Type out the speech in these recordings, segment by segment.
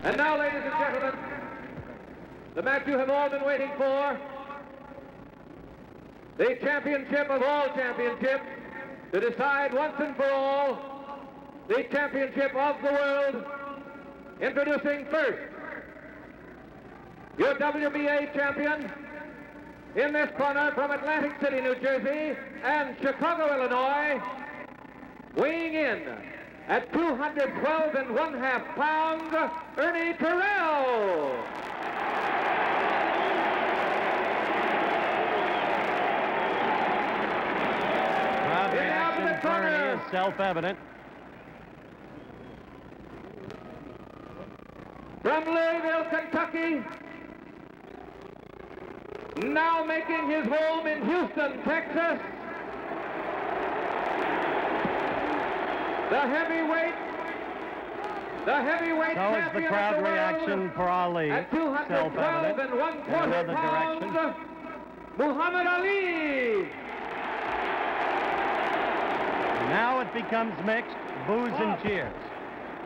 And now, ladies and gentlemen, the match you have all been waiting for, the championship of all championships, to decide once and for all the championship of the world. Introducing first, your WBA champion, in this corner from Atlantic City, New Jersey, and Chicago, Illinois, weighing in at 212½ pounds, Ernie Terrell. Crowd reaction for Ernie is self-evident. From Louisville, Kentucky, now making his home in Houston, Texas, the heavyweight So is the champion crowd of the reaction world for Ali. at Self-evident. 212¼ Another pounds, direction. Muhammad Ali. Now it becomes mixed. Boos and cheers.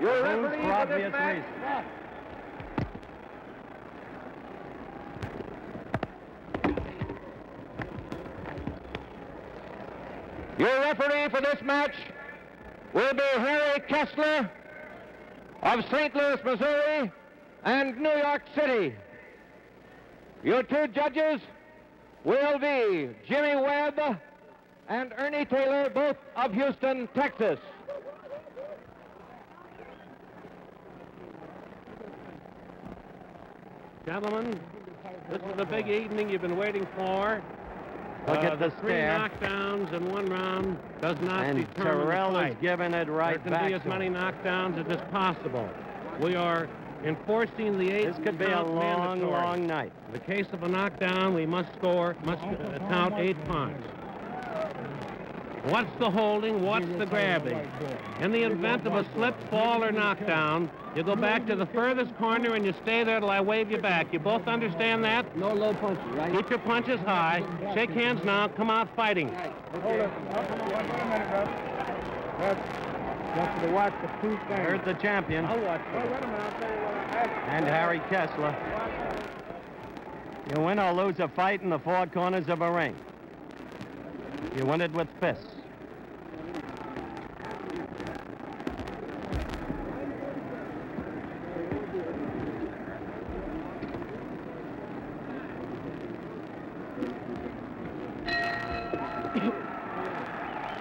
Your Boos referee for for this obvious match, reasons. your referee for this match will be Harry Kessler of St. Louis, Missouri, and New York City. Your two judges will be Jimmy Webb and Ernie Taylor, both of Houston, Texas. Gentlemen, this is the big evening you've been waiting for. Look at the three stare. knockdowns in one round does not And determine Terrell the is fight. giving it right There back can be as to many him. knockdowns as is possible. We are enforcing the This could be a eight-count long, mandatory. long night. In the case of a knockdown, we must count 8 points. What's the holding? What's the grabbing? In the event of a slip, fall, or knockdown, you go back to the furthest corner and you stay there till I wave you back. You both understand that? No low punches, right? Keep your punches high. Shake hands now. Come out fighting. Hold it. Wait a minute, Russ. Just to watch the two things. Heard the champion. I'll watch it. Wait a minute, I'll tell you what I asked. And Harry Kessler. You win or lose a fight in the four corners of a ring. You win it with fists.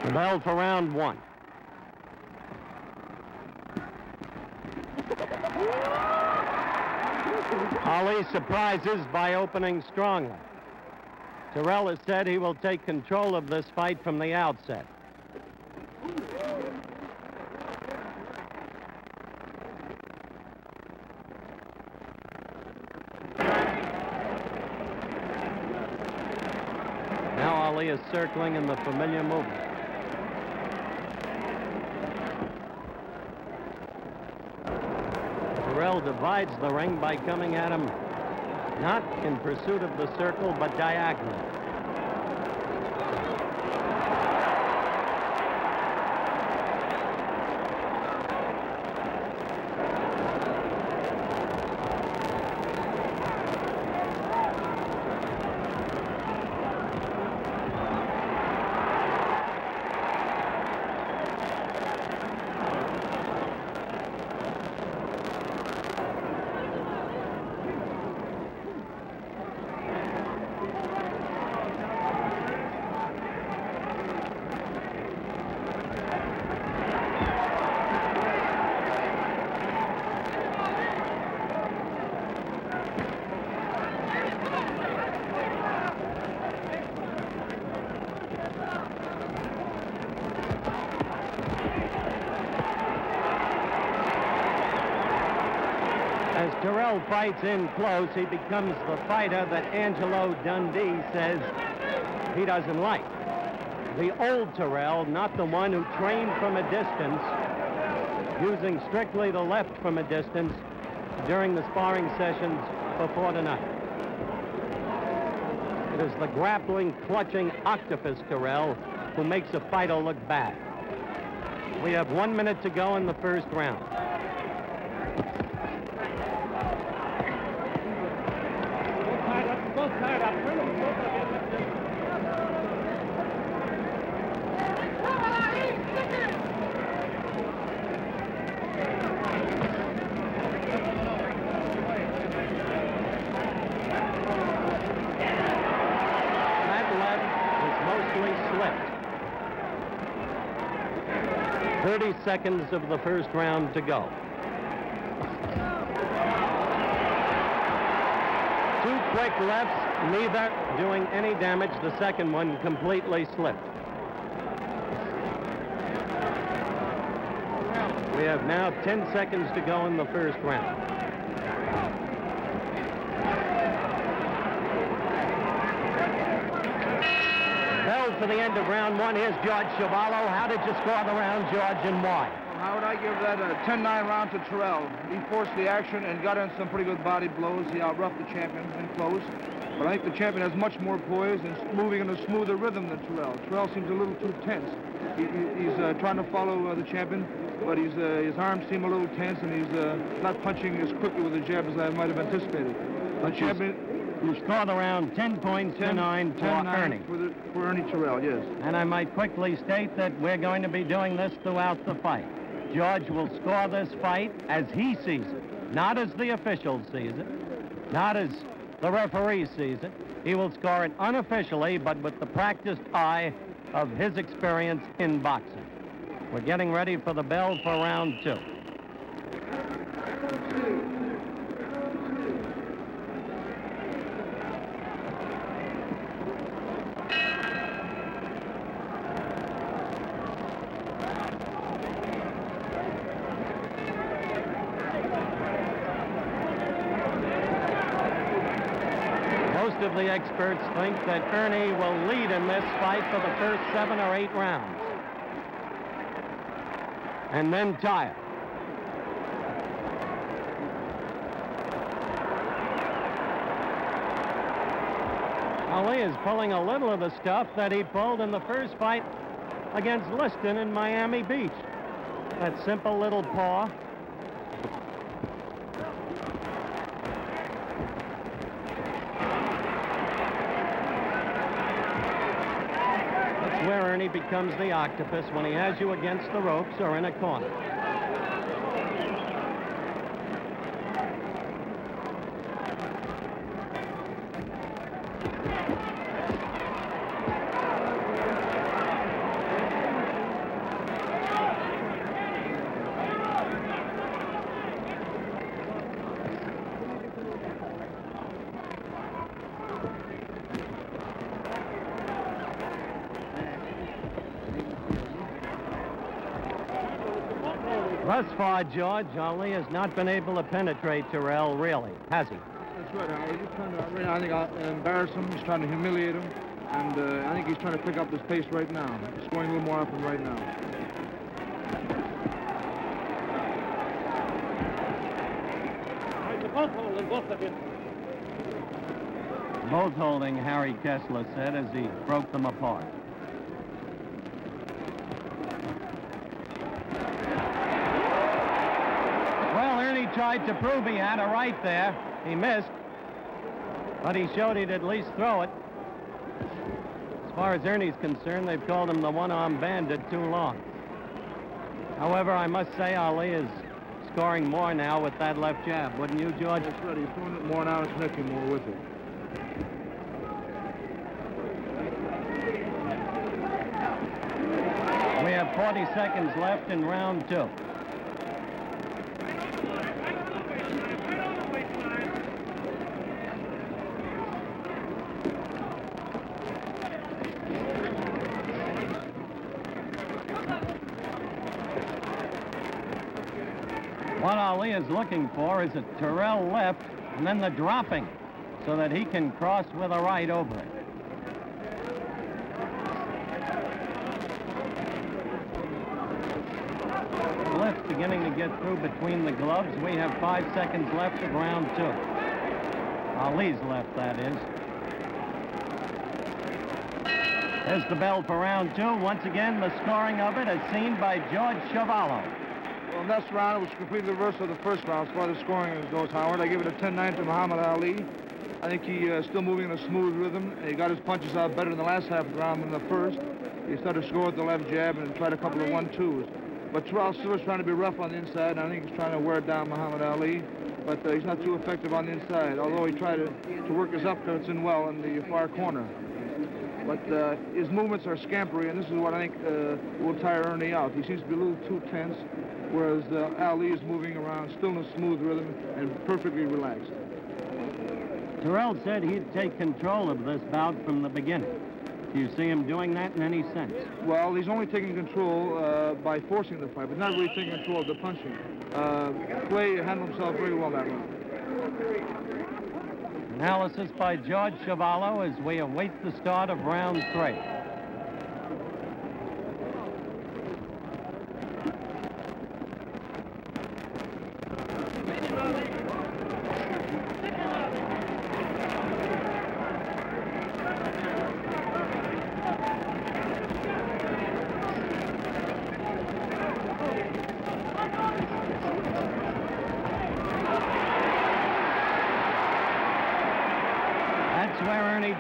The bell for round one. Ali surprises by opening strongly. Terrell has said he will take control of this fight from the outset. Now Ali is circling in the familiar movement. Terrell divides the ring by coming at him not in pursuit of the circle, but diagonal. As Terrell fights in close, he becomes the fighter that Angelo Dundee says he doesn't like. The old Terrell, not the one who trained from a distance, using strictly the left from a distance during the sparring sessions before tonight. It is the grappling, clutching octopus Terrell who makes a fighter look bad. We have 1 minute to go in the first round. both tired up. Turn them both again. That left was mostly slipped. 30 seconds of the first round to go. Two quick lefts, neither doing any damage. The second one completely slipped. We have now 10 seconds to go in the first round. Bell for the end of round one. Here's George Chavallo. How did you score the round, George, and why? Howard, I give that a 10-9 round to Terrell. He forced the action and got in some pretty good body blows. He out-roughed the champion in close. But I think the champion has much more poise and is moving in a smoother rhythm than Terrell. Terrell seems a little too tense. He's trying to follow the champion, but his arms seem a little tense, and he's not punching as quickly with the jab as I might have anticipated. The champion... You score the round 10 points to 9 for Ernie. For Ernie Terrell, yes. And I might quickly state that we're going to be doing this throughout the fight. George will score this fight as he sees it, not as the officials sees it, not as the referee sees it. He will score it unofficially, but with the practiced eye of his experience in boxing. We're getting ready for the bell for round 2. Most of the experts think that Ernie will lead in this fight for the first 7 or 8 rounds. And then tire. Ali is pulling a little of the stuff that he pulled in the first fight against Liston in Miami Beach. That simple little paw. Where Ernie becomes the octopus when he has you against the ropes or in a corner. Thus far, George, Ali has not been able to penetrate Terrell, really, has he? That's right, Howard. He's trying to, right now, I think I'll embarrass him. He's trying to humiliate him. And I think he's trying to pick up his pace right now. He's scoring a little more often right now. Both holding, Harry Kessler said, as he broke them apart. Tried to prove he had a right there. He missed, but he showed he'd at least throw it. As far as Ernie's concerned, they've called him the one-arm bandit too long. However, I must say Ali is scoring more now with that left jab, wouldn't you, George? That's right. He's throwing it more now and connecting more with it. We have 40 seconds left in round 2. What Ali is looking for is a Terrell left and then the dropping so that he can cross with a right over it. The lift's beginning to get through between the gloves. We have 5 seconds left of round 2. Ali's left, that is. There's the bell for round 2. Once again, the scoring of it as seen by George Chavallo. Well, in this round, it was completely the reverse of the first round as far as scoring goes, Howard. I give it a 10-9 to Muhammad Ali. I think he still moving in a smooth rhythm. He got his punches out better in the last half of the round than the first. He started to score with the left jab and tried a couple of 1-2s. But Terrell still is trying to be rough on the inside, and I think he's trying to wear down Muhammad Ali. But he's not too effective on the inside, although he tried to work his upcuts in well in the far corner. But his movements are scampery, and this is what I think will tire Ernie out. He seems to be a little too tense, whereas Ali is moving around still in a smooth rhythm and perfectly relaxed. Terrell said he'd take control of this bout from the beginning. Do you see him doing that in any sense? Well, he's only taking control by forcing the fight, but not really taking control of the punching. Clay handled himself very well that round. Analysis by George Chavallo as we await the start of round 3.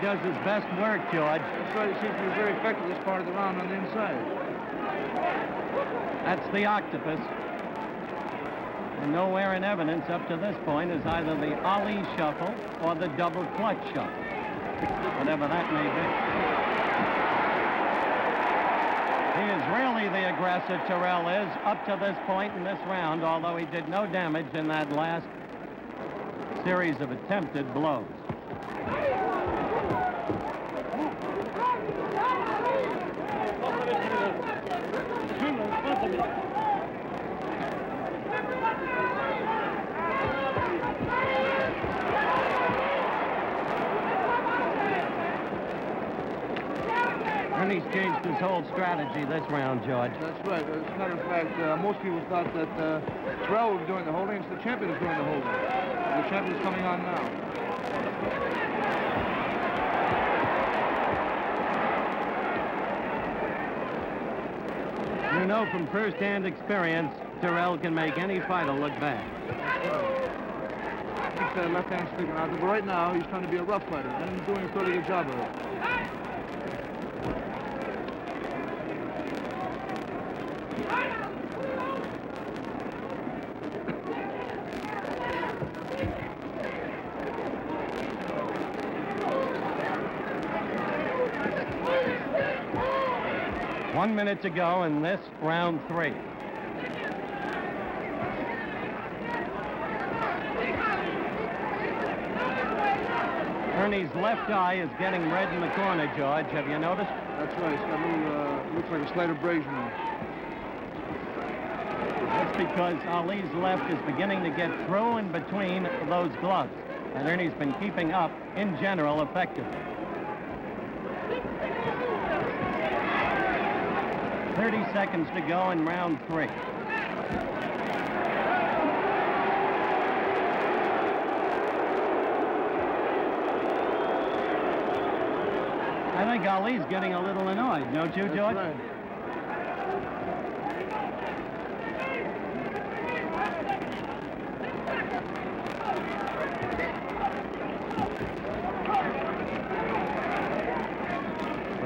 Does his best work, George. That's right. He seems to be very effective this part of the round on the inside. That's the octopus. And nowhere in evidence up to this point is either the Ali shuffle or the double clutch shuffle, whatever that may be. He is really the aggressor, Terrell is, up to this point in this round, although he did no damage in that last series of attempted blows. Ernie's changed his whole strategy this round, George. That's right. As a matter of fact, most people thought that Terrell was doing the holding. It's the champion who's doing the holding. The champion is coming on now. You know from first-hand experience, Terrell can make any fighter look bad. Keeps that left hand sticking out, but right now he's trying to be a rough fighter, and he's doing a fairly good job of it. One minute to go in this round 3. Ernie's left eye is getting red in the corner, George. Have you noticed? That's right. It's got a little, looks like a slight abrasion. That's because Ali's left is beginning to get through in between those gloves. And Ernie's been keeping up, in general, effectively. 30 seconds to go in round 3. I think Ali's getting a little annoyed, don't you, George? That's right.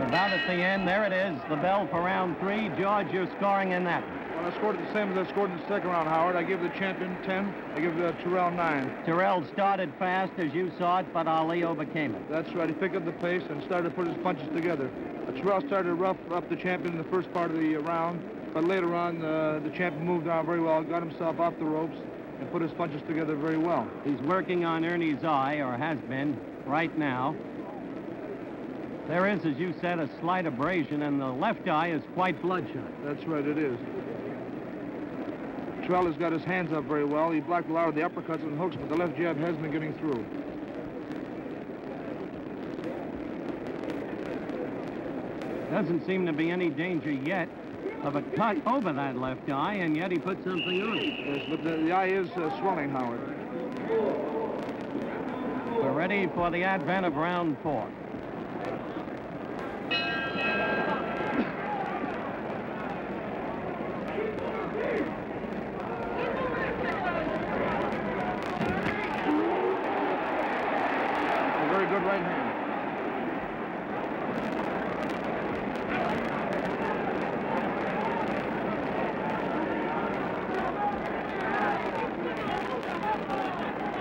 About at the end, there it is, the bell for round 3. George, you're scoring in that. Well, I scored the same as I scored in the second round, Howard. I give the champion 10. I give Terrell 9. Terrell started fast, as you saw it, but Ali overcame it. That's right. He picked up the pace and started to put his punches together. Terrell started rough up the champion in the first part of the round, but later on, the champion moved on very well, got himself off the ropes, and put his punches together very well. He's working on Ernie's eye, or has been, right now. There is, as you said, a slight abrasion, and the left eye is quite bloodshot. That's right, it is. Terrell has got his hands up very well. He blocked a lot of the uppercuts and hooks, but the left jab has been getting through. Doesn't seem to be any danger yet of a cut over that left eye, and yet he put something on it. Yes, but the eye is swelling, Howard. We're ready for the advent of round 4.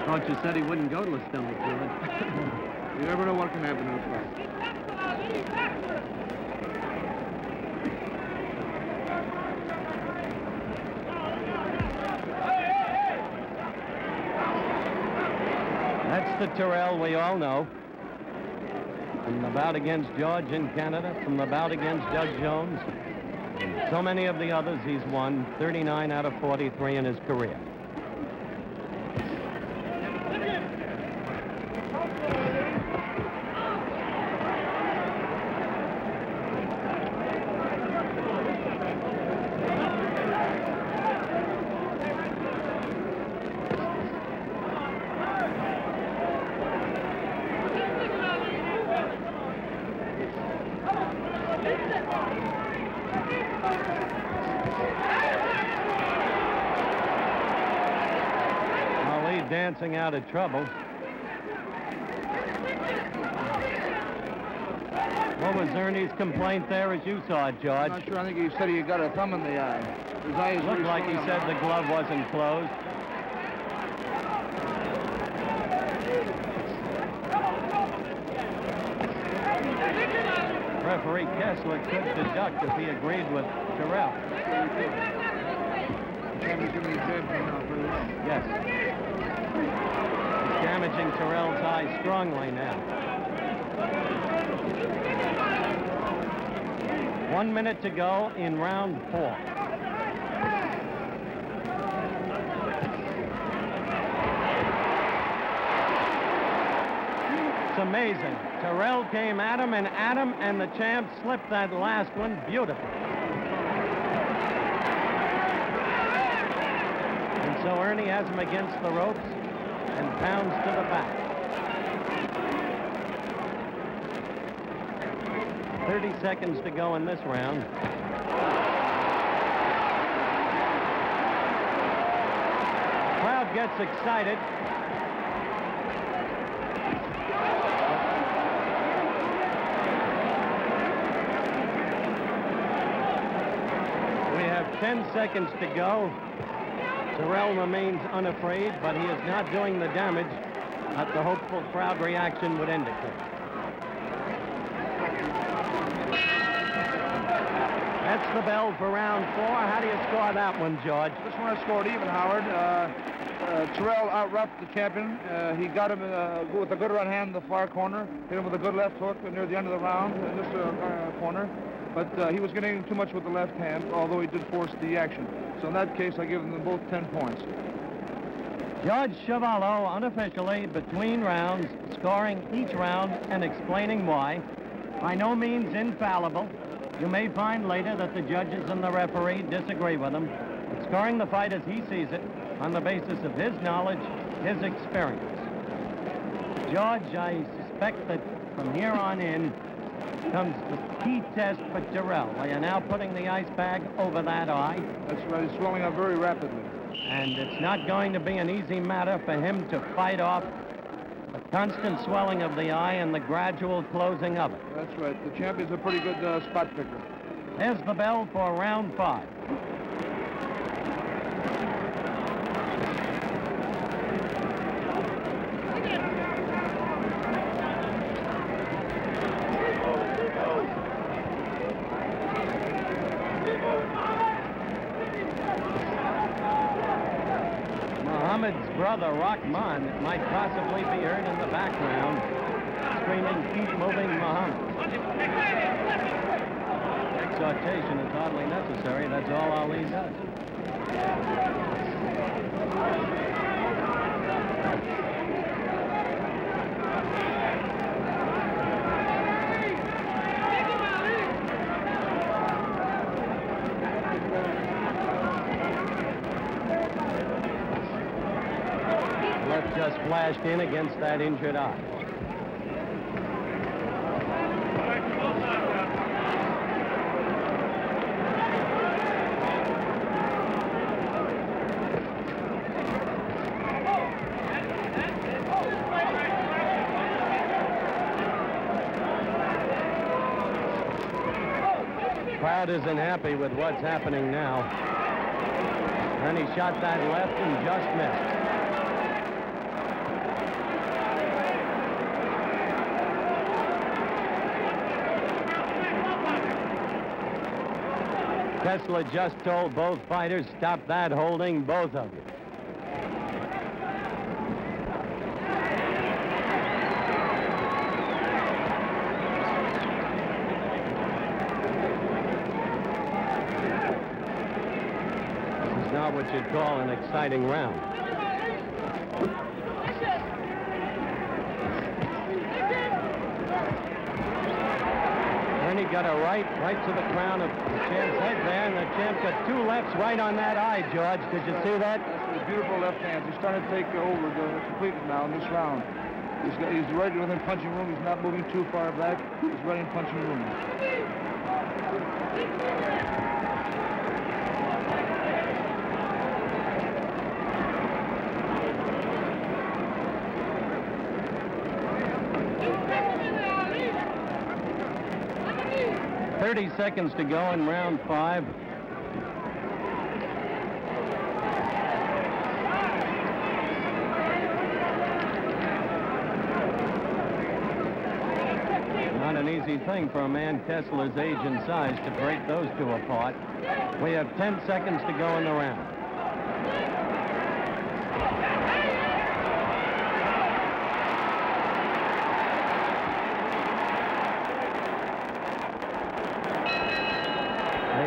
Thought you said he wouldn't go to a stomach, George. You never know what can happen in a fight. That's the Terrell we all know. From the bout against George in Canada, from the bout against Doug Jones, and so many of the others he's won, 39 out of 43 in his career. Dancing out of trouble. What was Ernie's complaint there as you saw it, George? I'm not sure. I think he said he got a thumb in the eye. His eye is looked like he said the glove wasn't closed. Referee Kessler could deduct if he agreed with Terrell. Yes. He's damaging Terrell's eye strongly now. 1 minute to go in round 4. It's amazing. Terrell came at him, and the champ slipped that last one beautifully. And so Ernie has him against the ropes and pounds to the back. 30 seconds to go in this round. Crowd gets excited. We have 10 seconds to go. Terrell remains unafraid, but he is not doing the damage that the hopeful crowd reaction would indicate. That's the bell for round 4. How do you score that one, George? This one I scored even, Howard. Terrell out-roughed the champion. He got him with a good right hand in the far corner, hit him with a good left hook near the end of the round in this corner. But he was getting too much with the left hand, although he did force the action. So in that case, I give them both 10 points. Judge Chavallo, unofficially, between rounds, scoring each round and explaining why. By no means infallible. You may find later that the judges and the referee disagree with him, but scoring the fight as he sees it on the basis of his knowledge, his experience. George, I suspect that from here on in comes the key test for Terrell. Are you now putting the ice bag over that eye? That's right. It's swelling up very rapidly. And it's not going to be an easy matter for him to fight off the constant swelling of the eye and the gradual closing of it. That's right. The champion's a pretty good spot picker. There's the bell for round 5. Muhammad's brother, Rahman, might possibly be heard in the background, screaming, "Keep moving, Muhammad." Exhortation is hardly necessary. That's all Ali does. Just flashed in against that injured eye. Crowd isn't happy with what's happening now. And he shot that left and just missed. Kessler just told both fighters, stop that holding, both of you. This is not what you'd call an exciting round. Ernie got a right to the crown of the champ's head there, and the champ got two lefts right on that eye, George. Did you see that? That's a beautiful left hand. He's starting to take over completely now in this round. He's right within punching room. He's not moving too far back. He's right in punching room. .30 seconds to go in round 5. Not an easy thing for a man Kessler's age and size to break those two apart. We have 10 seconds to go in the round.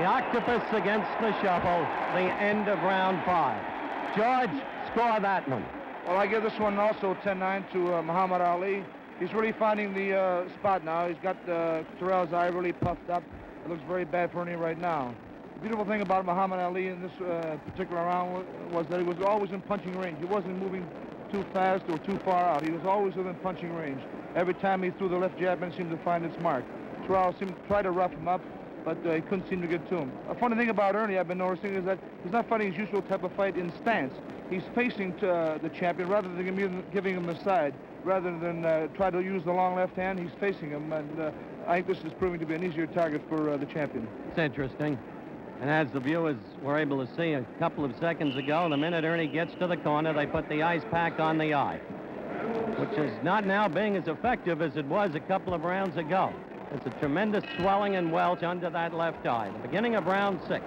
Octopus against the shuffle, the end of round 5. George, score that one. Well, I give this one also 10-9 to Muhammad Ali. He's really finding the spot now. He's got Terrell's eye really puffed up. It looks very bad for Ernie right now. The beautiful thing about Muhammad Ali in this particular round was that he was always in punching range. He wasn't moving too fast or too far out. He was always within punching range. Every time he threw the left jab in, seemed to find its mark. Terrell seemed to try to rough him up, but he couldn't seem to get to him. A funny thing about Ernie I've been noticing is that he's not fighting his usual type of fight in stance. He's facing the champion rather than giving him the side. Rather than try to use the long left hand, he's facing him, and I think this is proving to be an easier target for the champion. It's interesting. And as the viewers were able to see a couple of seconds ago, the minute Ernie gets to the corner, they put the ice pack on the eye, which is not now being as effective as it was a couple of rounds ago. It's a tremendous swelling and welch under that left eye. The beginning of round 6.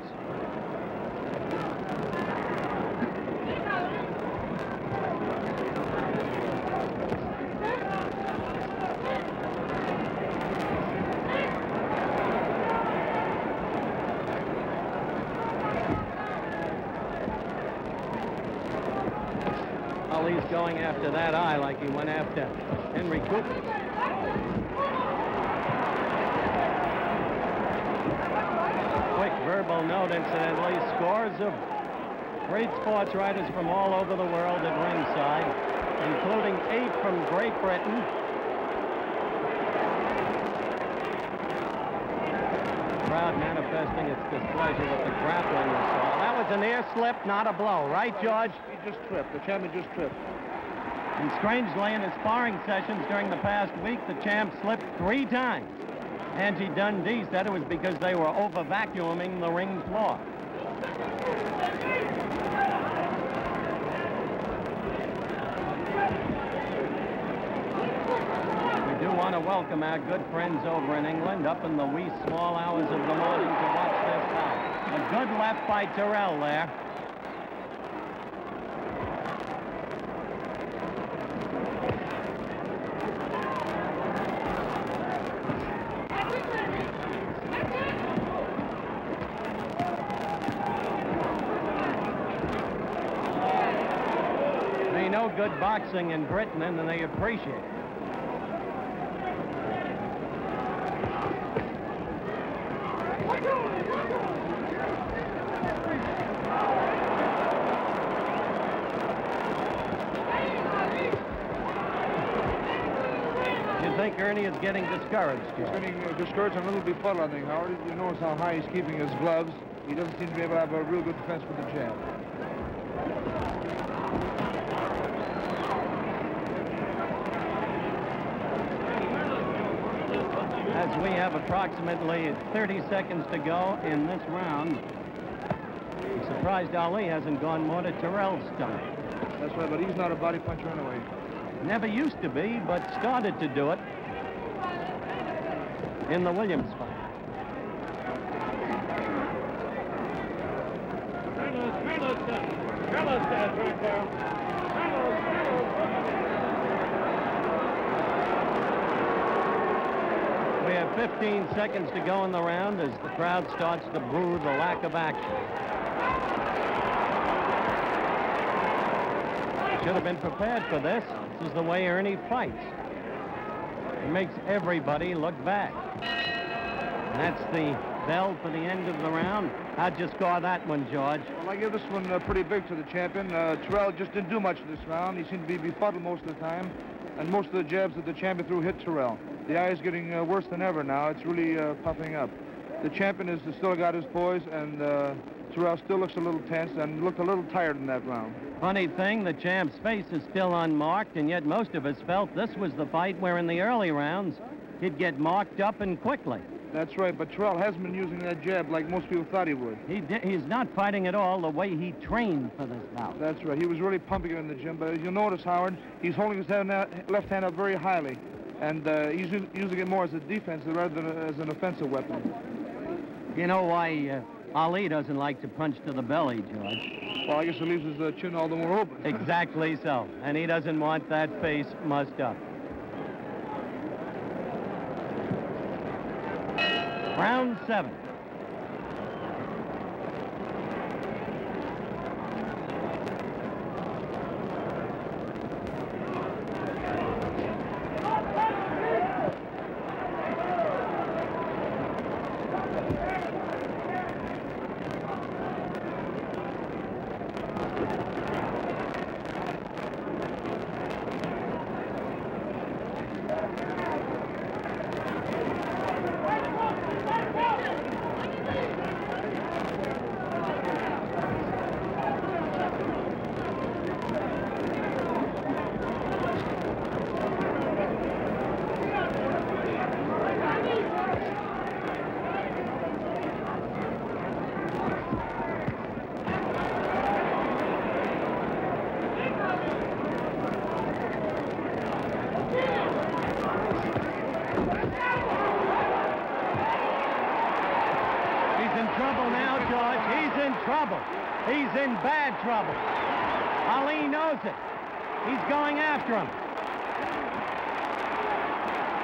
Ali's going after that eye like he went after Henry Cooper. Verbal note, incidentally, scores of great sports writers from all over the world at ringside, including 8 from Great Britain. The crowd manifesting its displeasure with the grappling we saw. That was an air slip, not a blow, right, George? He just tripped. The champion just tripped. And strangely, in his sparring sessions during the past week, the champ slipped 3 times. Angie Dundee said it was because they were over-vacuuming the ring floor. We do want to welcome our good friends over in England up in the wee small hours of the morning to watch this bout. A good left by Terrell there. Good boxing in Britain, and they appreciate it. You think Ernie is getting discouraged? He's getting discouraged and a little befuddled, I think, Howard. You notice how high he's keeping his gloves. He doesn't seem to be able to have a real good defense with the jab. As we have approximately 30 seconds to go in this round, I'm surprised Ali hasn't gone more to Terrell's stomach. That's right, but he's not a body puncher anyway. Never used to be, but started to do it in the Williams fight. We have 15 seconds to go in the round as the crowd starts to boo the lack of action. Should have been prepared for this. This is the way Ernie fights. He makes everybody look bad. And that's the bell for the end of the round. How'd you score that one, George? Well, I give this one pretty big to the champion. Terrell just didn't do much this round. He seemed to be befuddled most of the time, and most of the jabs that the champion threw hit Terrell. The eye is getting worse than ever now. It's really puffing up. The champion has still got his poise, and Terrell still looks a little tense and looked a little tired in that round. Funny thing, the champ's face is still unmarked, and yet most of us felt this was the fight where in the early rounds he'd get marked up and quickly. That's right, but Terrell hasn't been using that jab like most people thought he would. He's not fighting at all the way he trained for this bout. That's right. He was really pumping it in the gym, but as you'll notice, Howard, he's holding his left hand up very highly, and he's using it more as a defense rather than as an offensive weapon. You know why Ali doesn't like to punch to the belly, George? Well, I guess it leaves his chin all the more open. Exactly so, and he doesn't want that face mussed up. Round 7. He's in bad trouble. Ali knows it. He's going after him.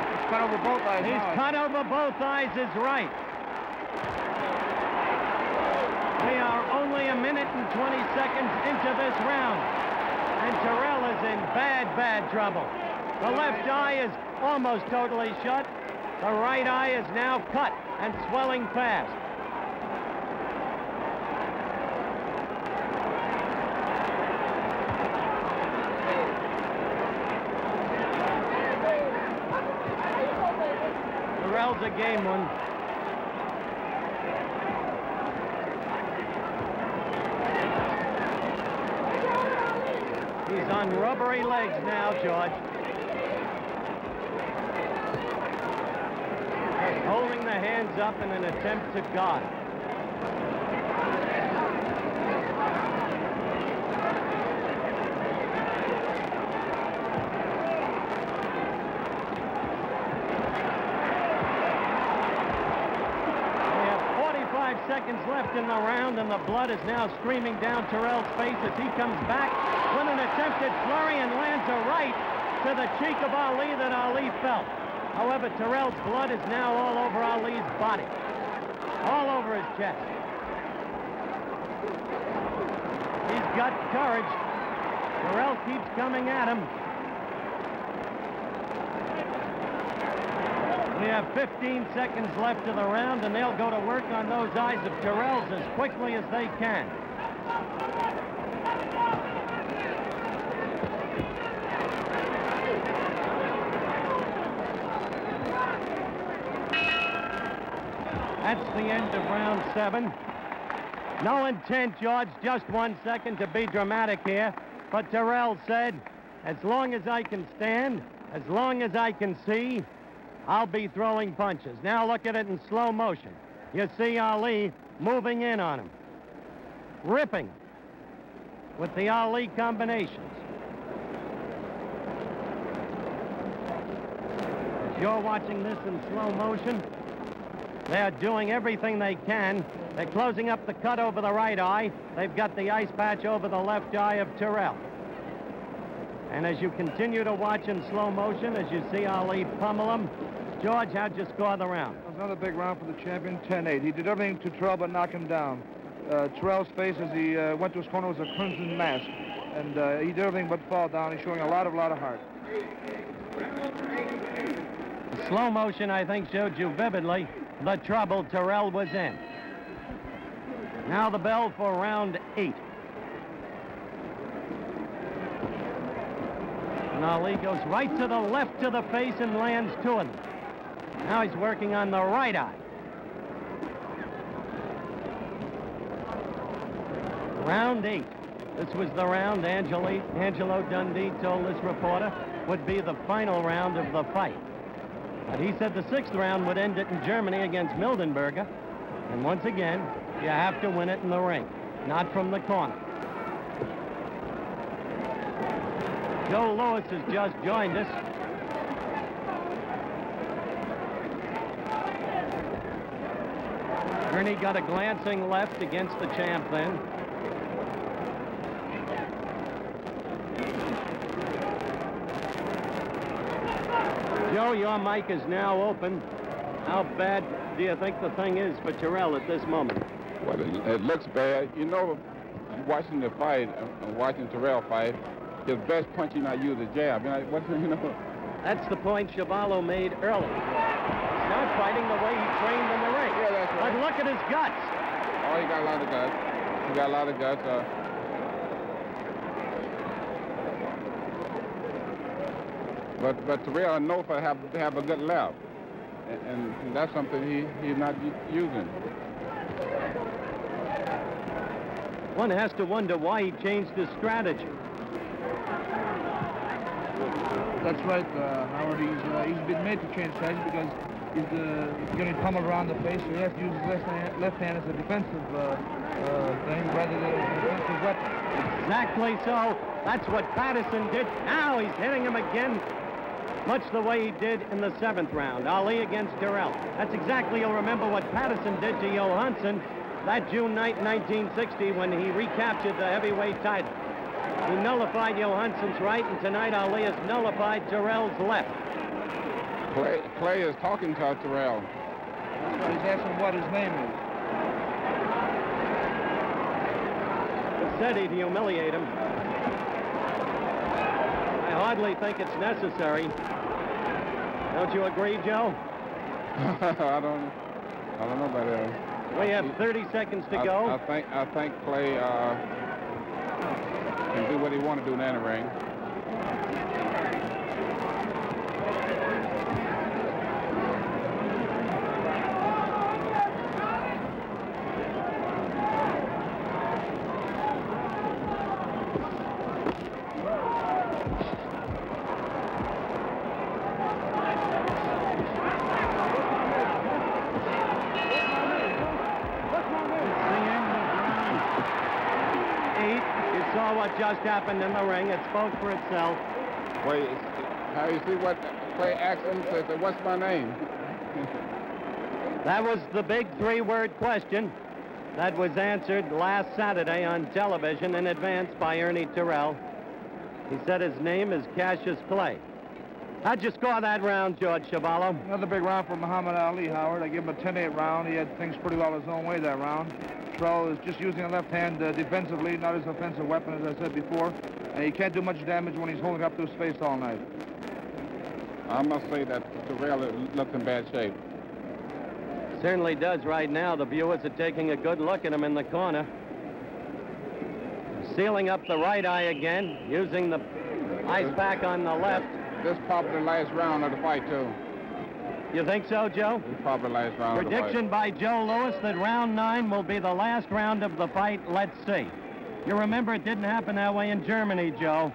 He's cut over both eyes. He's cut over both eyes is right. We are only a minute and 20 seconds into this round. And Terrell is in bad, bad trouble. The left eye is almost totally shut. The right eye is now cut and swelling fast. Terrell's a game one. He's on rubbery legs now, George. Just holding the hands up in an attempt to guard. Seconds left in the round, and the blood is now streaming down Terrell's face as he comes back with an attempted flurry and lands a right to the cheek of Ali that Ali felt. However, Terrell's blood is now all over Ali's body, all over his chest. He's got courage. Terrell keeps coming at him. We have 15 seconds left of the round, and they'll go to work on those eyes of Terrell's as quickly as they can. That's the end of round 7. No intent, George, just 1 second to be dramatic here. But Terrell said, as long as I can stand, as long as I can see, I'll be throwing punches. Now look at it in slow motion. You see Ali moving in on him, ripping with the Ali combinations. As you're watching this in slow motion, They're doing everything they can. They're closing up the cut over the right eye. They've got the ice patch over the left eye of Terrell. And as you continue to watch in slow motion, as you see Ali pummel him, George, how'd you score the round? Another big round for the champion, 10-8. He did everything to Terrell but knock him down. Terrell's face as he went to his corner was a crimson mask. And he did everything but fall down. He's showing a lot of heart. The slow motion, I think, showed you vividly the trouble Terrell was in. Now the bell for round 8. And Ali goes right to the left to the face and lands 2 of them. Now he's working on the right eye. Round 8. This was the round Angelo Dundee told this reporter would be the final round of the fight. But he said the 6th round would end it in Germany against Mildenberger. And once again, you have to win it in the ring, not from the corner. Joe Louis has just joined us. Ernie got a glancing left against the champ then. Joe, your mic is now open. How bad do you think the thing is for Terrell at this moment? Well, it looks bad. You know, watching the fight, watching Terrell fight, his best punch he not use a jab. You know. That's the point Chuvalo made earlier. He's not fighting the way he trained in the ring. Yeah, that's right. But look at his guts. Oh, he got a lot of guts. He got a lot of guts. But Terrell, I know for have a good left, and that's something he's not using. One has to wonder why he changed his strategy. That's right, Howard. He's been made to change strategy because he's getting pummeled around the face, so he has to use his left hand as a defensive thing rather than as a defensive weapon. Exactly so. That's what Patterson did. Now he's hitting him again, much the way he did in the 7th round. Ali against Terrell. That's exactly, you'll remember what Patterson did to Johansson that June night in 1960 when he recaptured the heavyweight title. He nullified Johansson's right, and tonight Ali has nullified Terrell's left. Clay is talking to Terrell. That's why he's asking what his name is. He said he'd humiliate him. I hardly think it's necessary. Don't you agree, Joe? I don't know about that. We have 30 seconds to go. I think Clay can do what he wants to do in the ring. Just happened in the ring. It spoke for itself. Wait, how you see what Clay asked him? Said, what's my name? That was the big 3-word question that was answered last Saturday on television in advance by Ernie Terrell. He said his name is Cassius Clay. How'd you score that round, George Chuvalo? Another big round for Muhammad Ali, Howard. I give him a 10-8 round. He had things pretty well his own way that round. Terrell is just using a left hand defensively, not his offensive weapon, as I said before. And he can't do much damage when he's holding up to his face all night. I must say that Terrell looks in bad shape. Certainly does right now. The viewers are taking a good look at him in the corner. Sealing up the right eye again, using the ice pack on the left. This probably the last round of the fight, too. You think so, Joe? It's probably the last round Prediction of the fight. by Joe Louis that round 9 will be the last round of the fight. Let's see. You remember it didn't happen that way in Germany, Joe.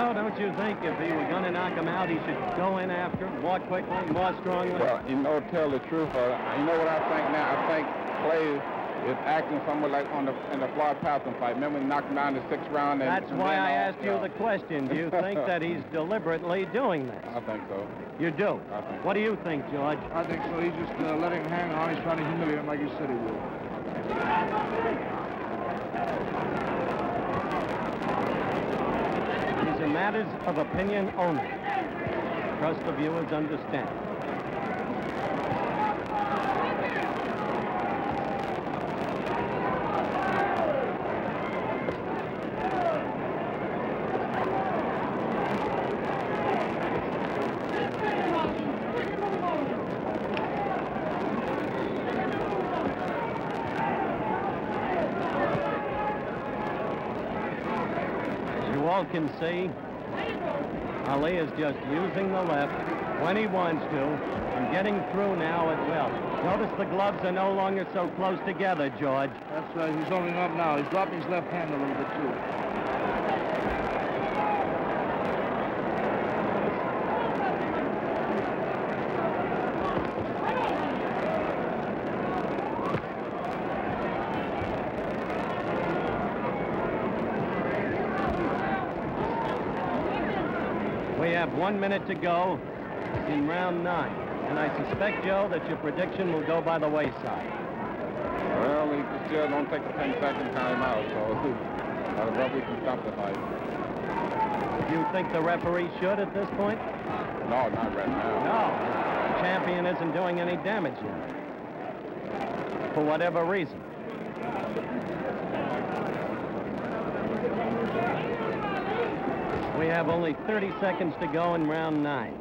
Joe, don't you think if he were going to knock him out, he should go in after him more quickly, more strongly? Well, you know, tell the truth, you know what I think now? I think Clay is acting somewhat like in the Floyd Patterson fight. Remember when he knocked him down in the 6th round? That's why I asked you the question. Do you think that he's deliberately doing this? I think so. You do? I think so. What do you think, George? I think so. He's just letting him hang on. He's trying to humiliate him like he said he would. These are matters of opinion only. Trust the viewers understand. Can see Ali is just using the left when he wants to and getting through now at will. Notice the gloves are no longer so close together, George. That's right. He's holding up now. He's dropping his left hand a little bit, too. We have 1 minute to go in round 9. And I suspect, Joe, that your prediction will go by the wayside. Well, he still don't take the 10-second time out, so the referee can stop the fight. Do you think the referee should at this point? No, not right now. No. The champion isn't doing any damage yet. For whatever reason. We have only 30 seconds to go in round 9.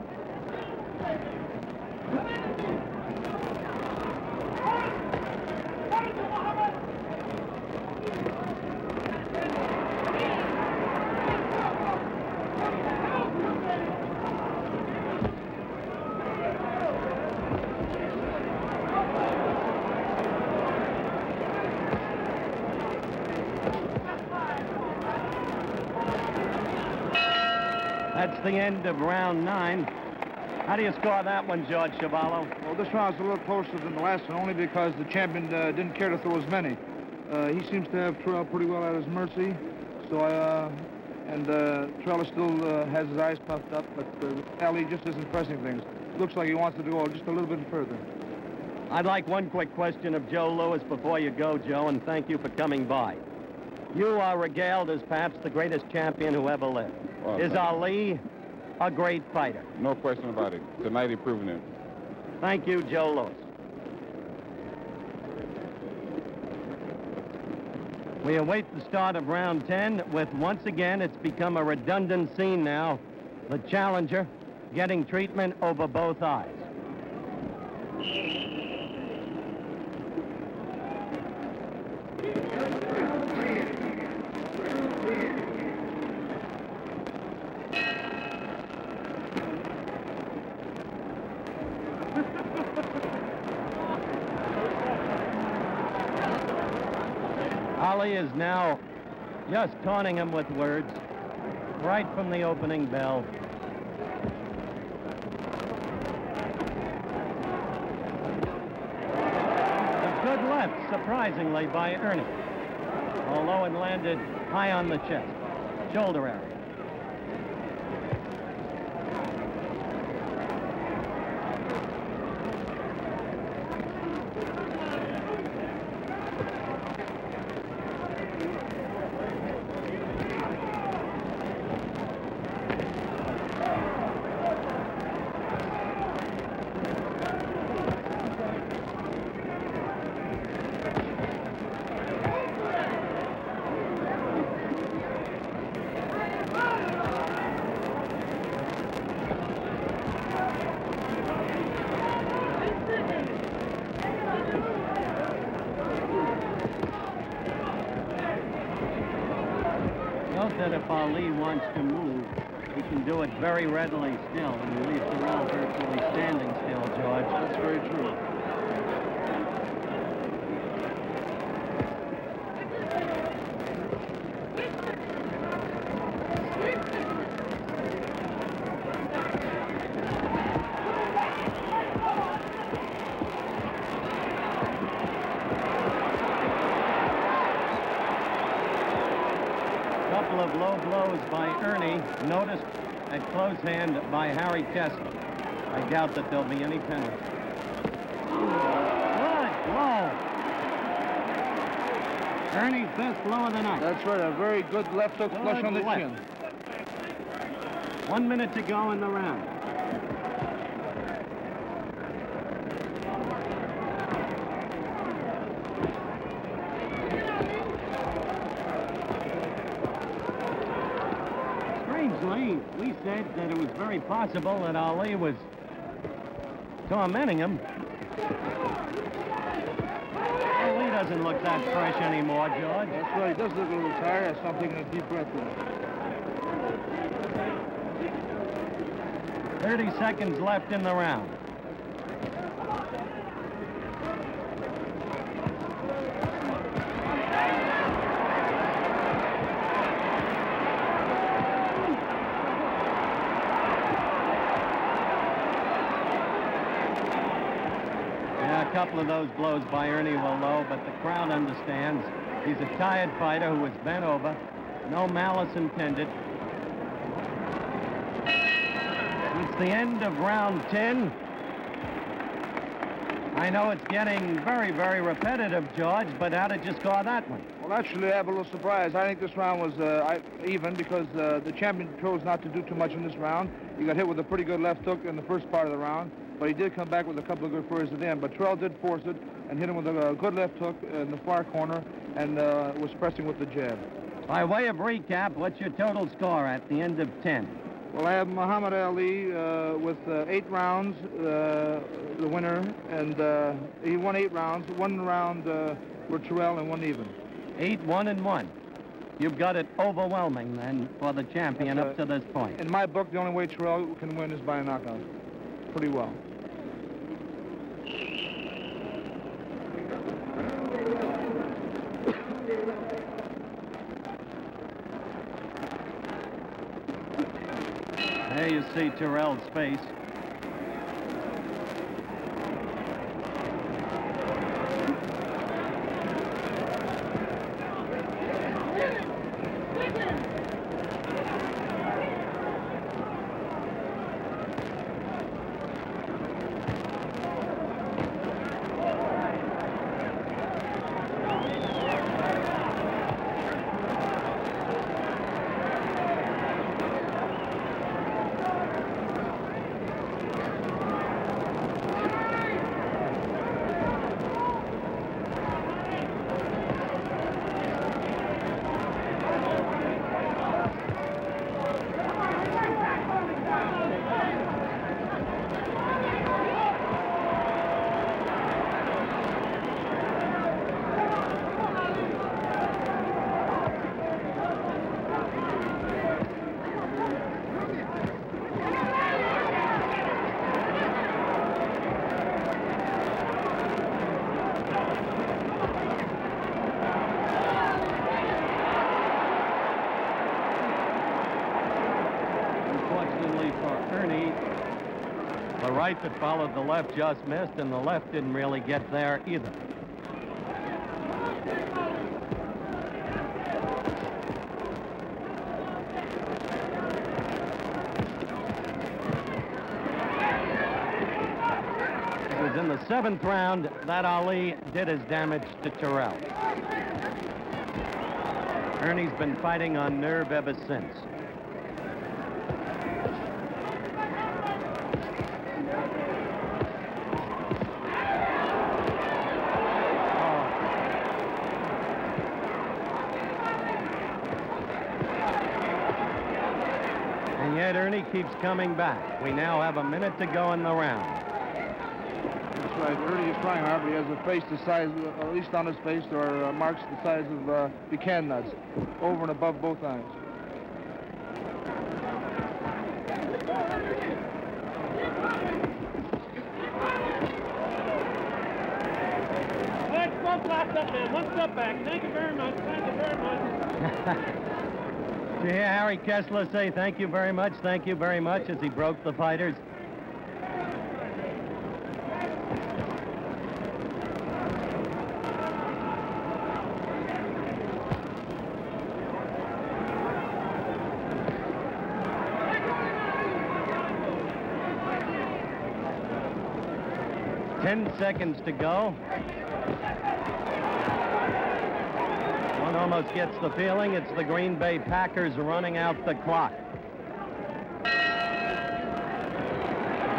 That's the end of round 9. How do you score that one, George Chuvalo? Well, this round's a little closer than the last one, only because the champion didn't care to throw as many. He seems to have Terrell pretty well at his mercy. So, Terrell still has his eyes puffed up, but Ali just isn't pressing things. Looks like he wants to go just a little bit further. I'd like one quick question of Joe Louis before you go, Joe, and thank you for coming by. You are regaled as perhaps the greatest champion who ever lived. Well, Is Ali a great fighter? No question about it. Tonight he's proven it. Thank you, Joe Louis. We await the start of round 10 with, once again, it's become a redundant scene now. The challenger getting treatment over both eyes. Ali is now just taunting him with words right from the opening bell. A good left, surprisingly, by Ernie, although it landed high on the chest, shoulder area. Note that if Ali wants to move, he can do it very readily still, and he leaves Terrell virtually standing still, George. That's very true. low blows by Ernie, noticed at close hand by Harry Kessler. I doubt that there'll be any penalty. Good blow. Ernie's best blow of the night. That's right, a very good left hook flush on the chin. 1 minute to go in the round. Strangely, we said that it was very possible that Ali was tormenting him. Ali doesn't look that fresh anymore, George. That's right, he does look a little tired. I saw him taking a deep breath in. 30 seconds left in the round. Yeah, a couple of those blows by Ernie were low, but the crowd understands. He's a tired fighter who was bent over. No malice intended. It's the end of round 10. I know it's getting very, very repetitive, George, but how did you score that one? Well, actually, I have a little surprise. I think this round was even because the champion chose not to do too much in this round. He got hit with a pretty good left hook in the first part of the round, but he did come back with a couple of good flurries at the end. But Terrell did force it and hit him with a good left hook in the far corner and was pressing with the jab. By way of recap, what's your total score at the end of 10? Well, I have Muhammad Ali with 8 rounds, the winner, and he won 8 rounds. 1 round were Terrell and 1 even. 8-1-1. You've got it overwhelming, then, for the champion up to this point. In my book, the only way Terrell can win is by a knockout. Pretty well. There you see Terrell's face. The right that followed the left just missed, and the left didn't really get there either. It was in the 7th round that Ali did his damage to Terrell. Ernie's been fighting on nerve ever since. And yet Ernie keeps coming back. We now have a minute to go in the round. That's right. Ernie is trying hard, but he has a face the size, at least on his face, there are marks the size of pecan nuts, over and above both eyes. One step back. Thank you very much. Thank you very much. Did you hear Harry Kessler say thank you very much as he broke the fighters? 10 seconds to go. One almost gets the feeling it's the Green Bay Packers running out the clock.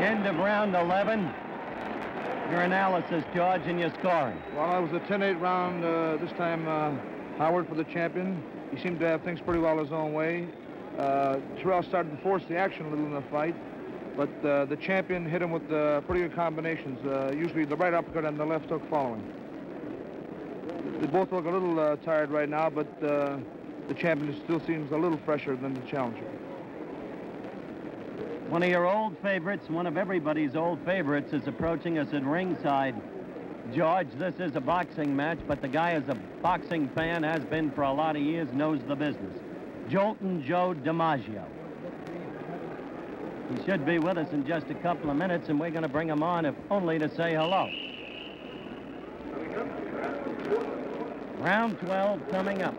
End of round 11. Your analysis, George, and your scoring. Well, it was a 10-8 round this time. Howard for the champion. He seemed to have things pretty well his own way. Terrell started to force the action a little in the fight, but the champion hit him with pretty good combinations, usually the right uppercut and the left hook following. They both look a little tired right now, but the champion still seems a little fresher than the challenger. One of your old favorites, one of everybody's old favorites, is approaching us at ringside. George, this is a boxing match, but the guy is a boxing fan, has been for a lot of years, knows the business. Joltin' Joe DiMaggio. He should be with us in just a couple of minutes, and we're going to bring him on, if only to say hello. Round 12 coming up.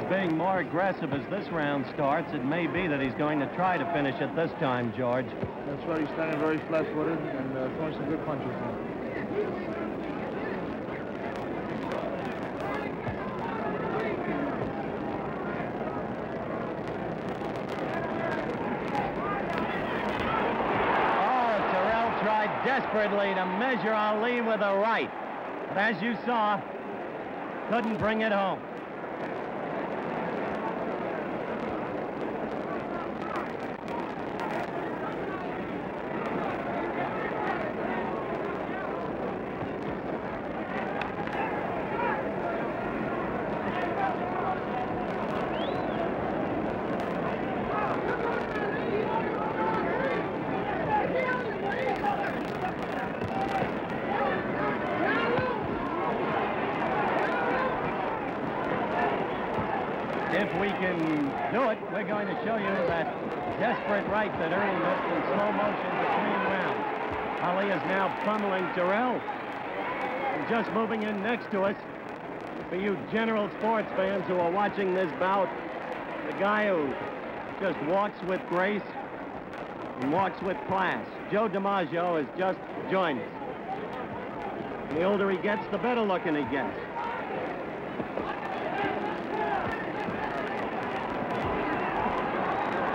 Being more aggressive as this round starts, it may be that he's going to try to finish it this time, George. That's right. He's standing very flat-footed and throwing some good punches. Oh, Terrell tried desperately to measure Ali with a right, but as you saw, couldn't bring it home. If we can do it, we're going to show you that desperate right that Ernie missed in slow motion between rounds. Ali is now pummeling Terrell. And just moving in next to us, for you general sports fans who are watching this bout, the guy who just walks with grace and walks with class. Joe DiMaggio has just joined us. And the older he gets, the better looking he gets.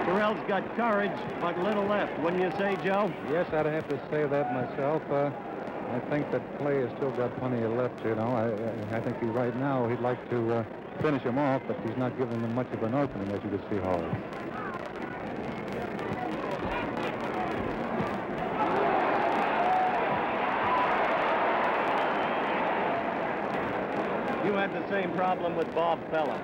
Terrell's got courage, but little left, wouldn't you say, Joe? Yes, I'd have to say that myself. I think that Clay has still got plenty of left, you know. I think right now he'd like to finish him off, but he's not giving him much of an opening, as you can see, Howard. You had the same problem with Bob Feller.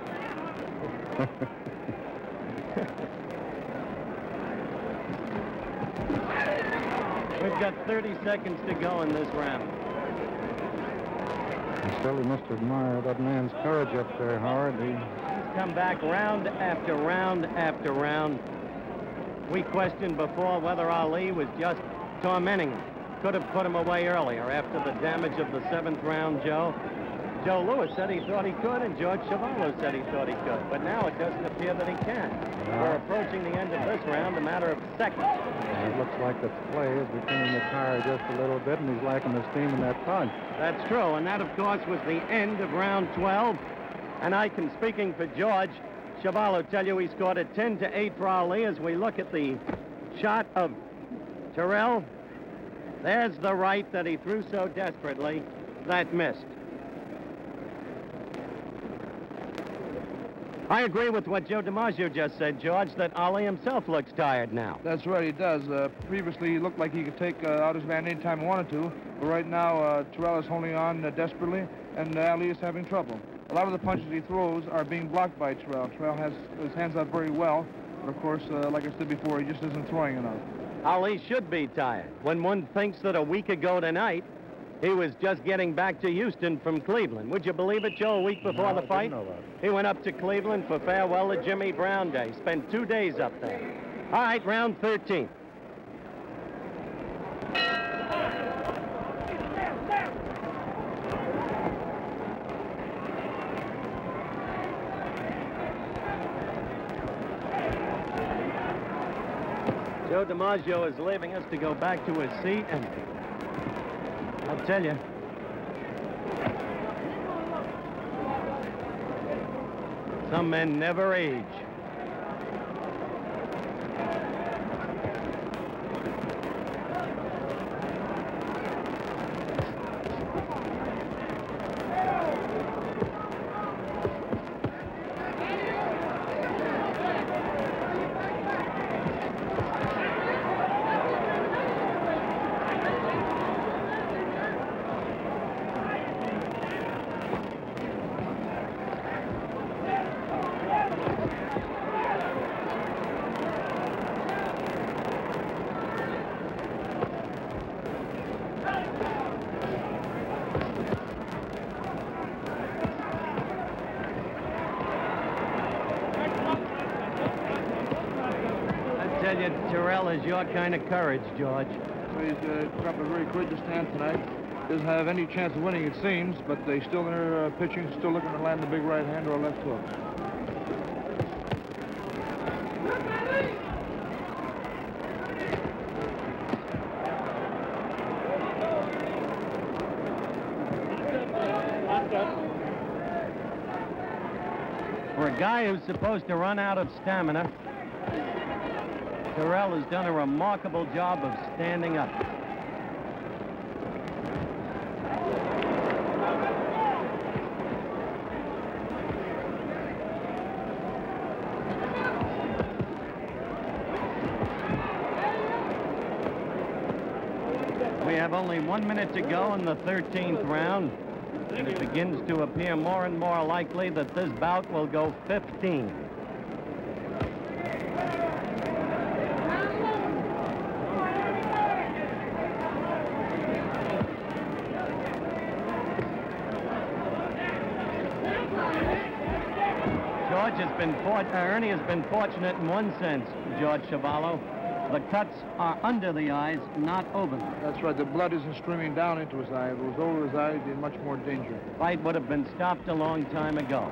We've got 30 seconds to go in this round. You certainly must admire that man's courage up there, Howard. He's come back round after round after round. We questioned before whether Ali was just tormenting him. Could have put him away earlier after the damage of the 7th round, Joe. Joe Louis said he thought he could, and George Chuvalo said he thought he could. But now it doesn't appear that he can. We're approaching the end of this round, a matter of seconds. It looks like that Clay is becoming the tire just a little bit, and he's lacking the steam in that punch. That's true, and that, of course, was the end of round 12. And I can, speaking for George Chuvalo, tell you he scored a 10-8 for Ali as we look at the shot of Terrell. There's the right that he threw so desperately that missed. I agree with what Joe DiMaggio just said, George, that Ali himself looks tired now. That's right, he does. Previously, he looked like he could take out his man anytime he wanted to. But right now, Terrell is holding on desperately, and Ali is having trouble. A lot of the punches he throws are being blocked by Terrell. Terrell has his hands out very well, but of course, like I said before, he just isn't throwing enough. Ali should be tired. When one thinks that a week ago tonight, He was just getting back to Houston from Cleveland. Would you believe it, Joe, a week before the fight? Didn't know that. He went up to Cleveland for farewell to Jimmy Brown Day. Spent 2 days up there. All right, round 13. Joe DiMaggio is leaving us to go back to his seat, and I'll tell you, some men never age. Terrell is your kind of courage, George. So he's put up a very courageous stand tonight. Doesn't have any chance of winning, it seems, but they still in their pitching, still looking to land the big right hand or a left hook. For a guy who's supposed to run out of stamina, Terrell has done a remarkable job of standing up. We have only 1 minute to go in the 13th round, and it begins to appear more and more likely that this bout will go 15. Ernie has been fortunate in one sense, George Chuvalo. The cuts are under the eyes, not over them. That's right. The blood isn't streaming down into his eye. If it was over his eye, he'd be in much more danger. The fight would have been stopped a long time ago.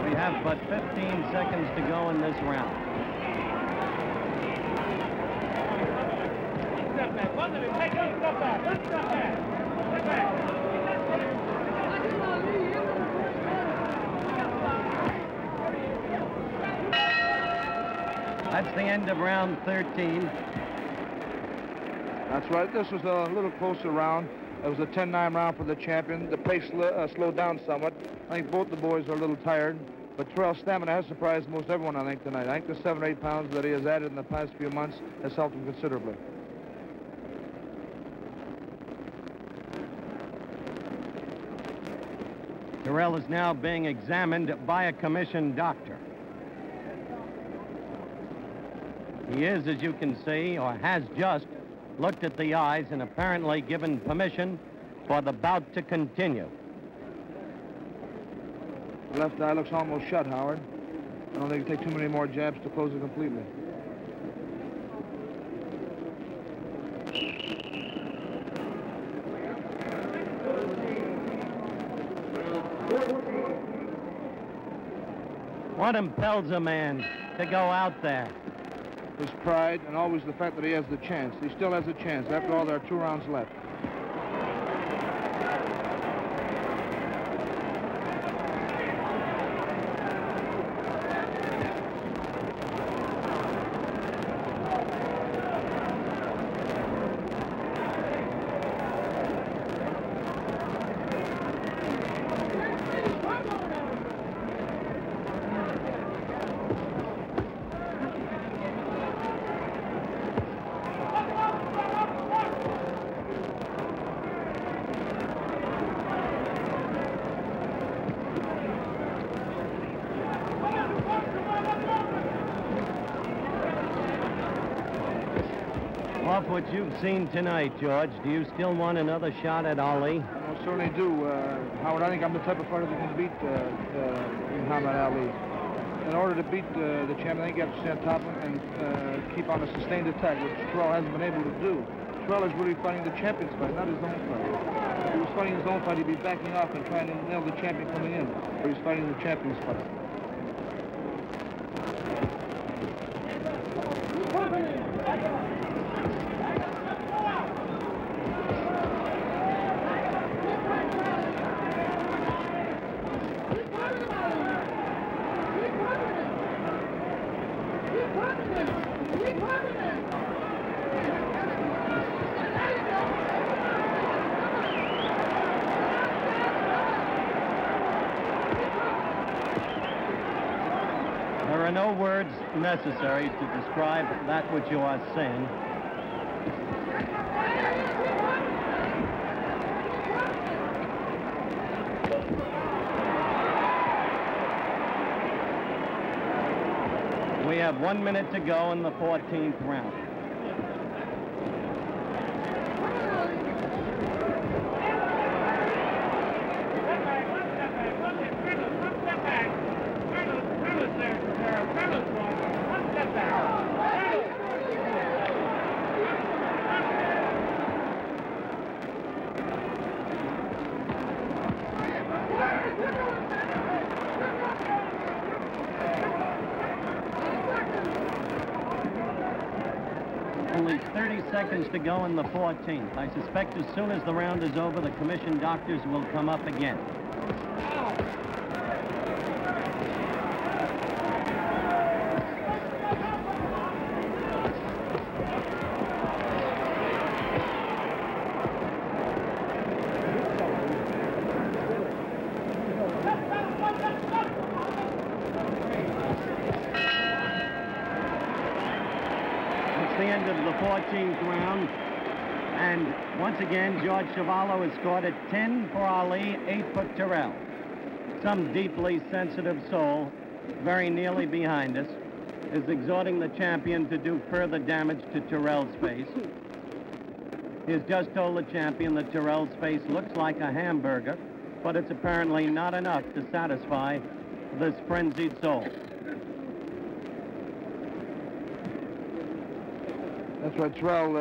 We have but 15 seconds to go in this round. That's the end of round 13. That's right. This was a little closer round. It was a 10-9 round for the champion. The pace slowed down somewhat. I think both the boys are a little tired. But Terrell's stamina has surprised most everyone, I think, tonight. I think the 7 or 8 pounds that he has added in the past few months has helped him considerably. Terrell is now being examined by a commissioned doctor. He is, as you can see, or has just looked at the eyes and apparently given permission for the bout to continue. The left eye looks almost shut, Howard. I don't think it'll take too many more jabs to close it completely. What impels a man to go out there? His pride and always the fact that he has the chance. He still has a chance. After all, there are 2 rounds left. what you've seen tonight, George, do you still want another shot at Ali? I certainly do. Howard, I think I'm the type of fighter that can beat Muhammad Ali. In order to beat the champion, I think you have to stay on top of him and keep on a sustained attack, which Terrell hasn't been able to do. Terrell is really fighting the champion's fight, not his own fight. If he was fighting his own fight, he'd be backing off and trying to nail the champion coming in. But he's fighting the champion's fight. There are no words necessary to describe that which you are seeing. We have 1 minute to go in the 14th round. Only 30 seconds to go in the 14th. I suspect as soon as the round is over, the commission doctors will come up again. The end of the 14th round, and once again George Chuvalo has scored at 10 for Ali, 8 for Terrell. Some deeply sensitive soul, very nearly behind us, is exhorting the champion to do further damage to Terrell's face. He has just told the champion that Terrell's face looks like a hamburger, but it's apparently not enough to satisfy this frenzied soul. That's right. Terrell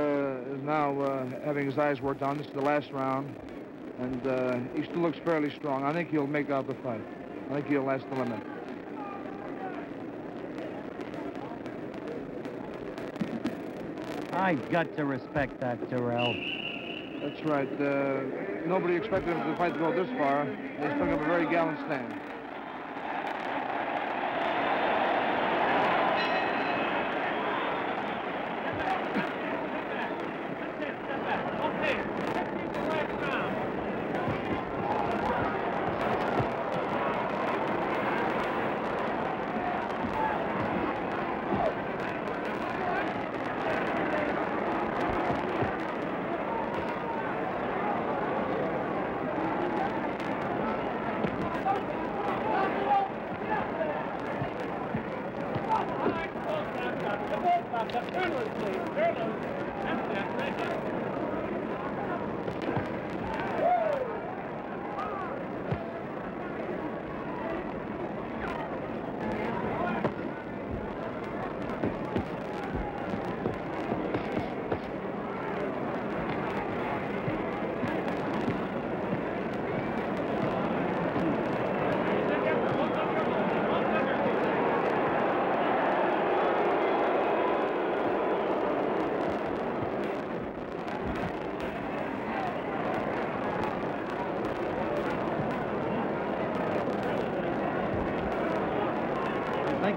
is now having his eyes worked on. This is the last round, and he still looks fairly strong. I think he'll make out the fight. I think he'll last the limit. I got to respect that, Terrell. That's right. Nobody expected the fight to go this far. He's putting up a very gallant stand.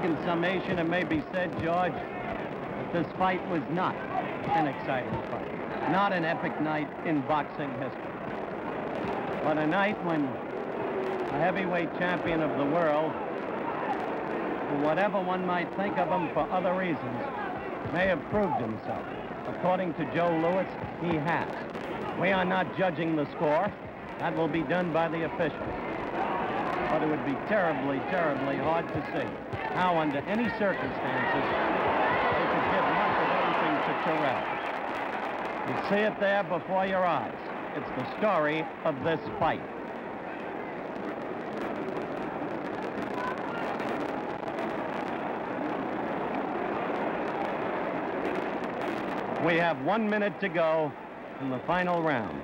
In summation, it may be said, George, that this fight was not an exciting fight, not an epic night in boxing history, but a night when a heavyweight champion of the world, whatever one might think of him for other reasons, may have proved himself. According to Joe Louis, he has. We are not judging the score. That will be done by the officials. But it would be terribly, terribly hard to see how, under any circumstances, they could give much of anything to Terrell. You see it there before your eyes. It's the story of this fight. We have 1 minute to go in the final round.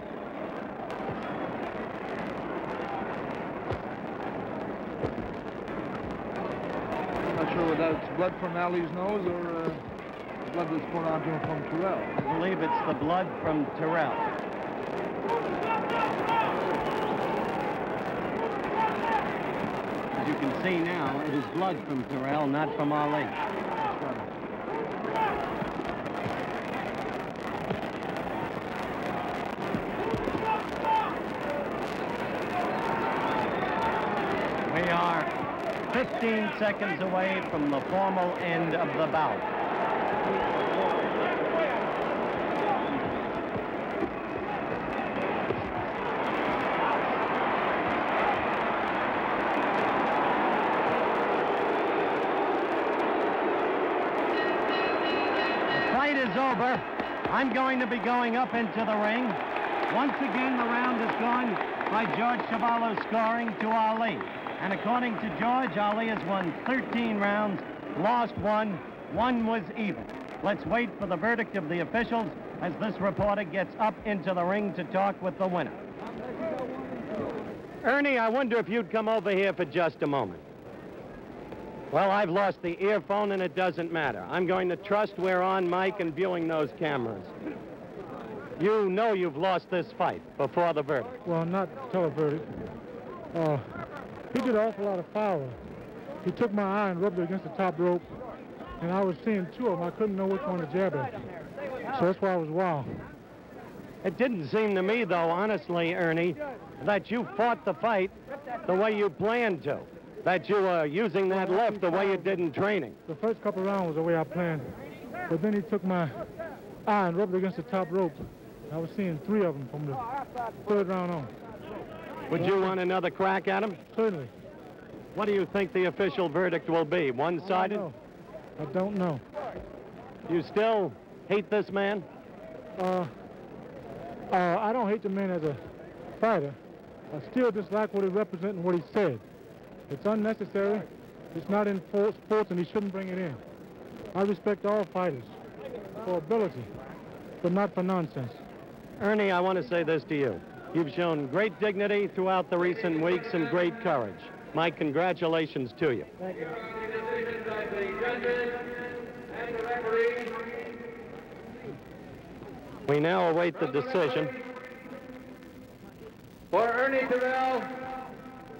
I'm not sure whether that's blood from Ali's nose or blood that's poured onto him from Terrell. I believe it's the blood from Terrell. As you can see now, it is blood from Terrell, not from Ali. We are 15 seconds away from the formal end of the bout. The fight is over. I'm going to be going up into the ring. Once again, the round is gone by George Chuvalo's scoring to Ali. And according to George, Ali has won 13 rounds, lost one, one was even. Let's wait for the verdict of the officials as this reporter gets up into the ring to talk with the winner. Ernie, I wonder if you'd come over here for just a moment. Well, I've lost the earphone, and it doesn't matter. I'm going to trust we're on mic and viewing those cameras. You know you've lost this fight before the verdict. Well, not till a verdict. He did an awful lot of power. He took my eye and rubbed it against the top rope, and I was seeing two of them. I couldn't know which one to jab at. So that's why I was wild. It didn't seem to me, though, honestly, Ernie, that you fought the fight the way you planned to, that you were using that left the way you did in training. The first couple rounds was the way I planned, but then he took my eye and rubbed it against the top rope. I was seeing three of them from the third round on. Would you want another crack at him? Certainly. What do you think the official verdict will be? One-sided? I don't know. You still hate this man? I don't hate the man as a fighter. I still dislike what he represents and what he said. It's unnecessary. It's not in sports, and he shouldn't bring it in. I respect all fighters for ability, but not for nonsense. Ernie, I want to say this to you. You've shown great dignity throughout the recent weeks and great courage. My congratulations to you. Thank you. We now await the decision. For Ernie Terrell,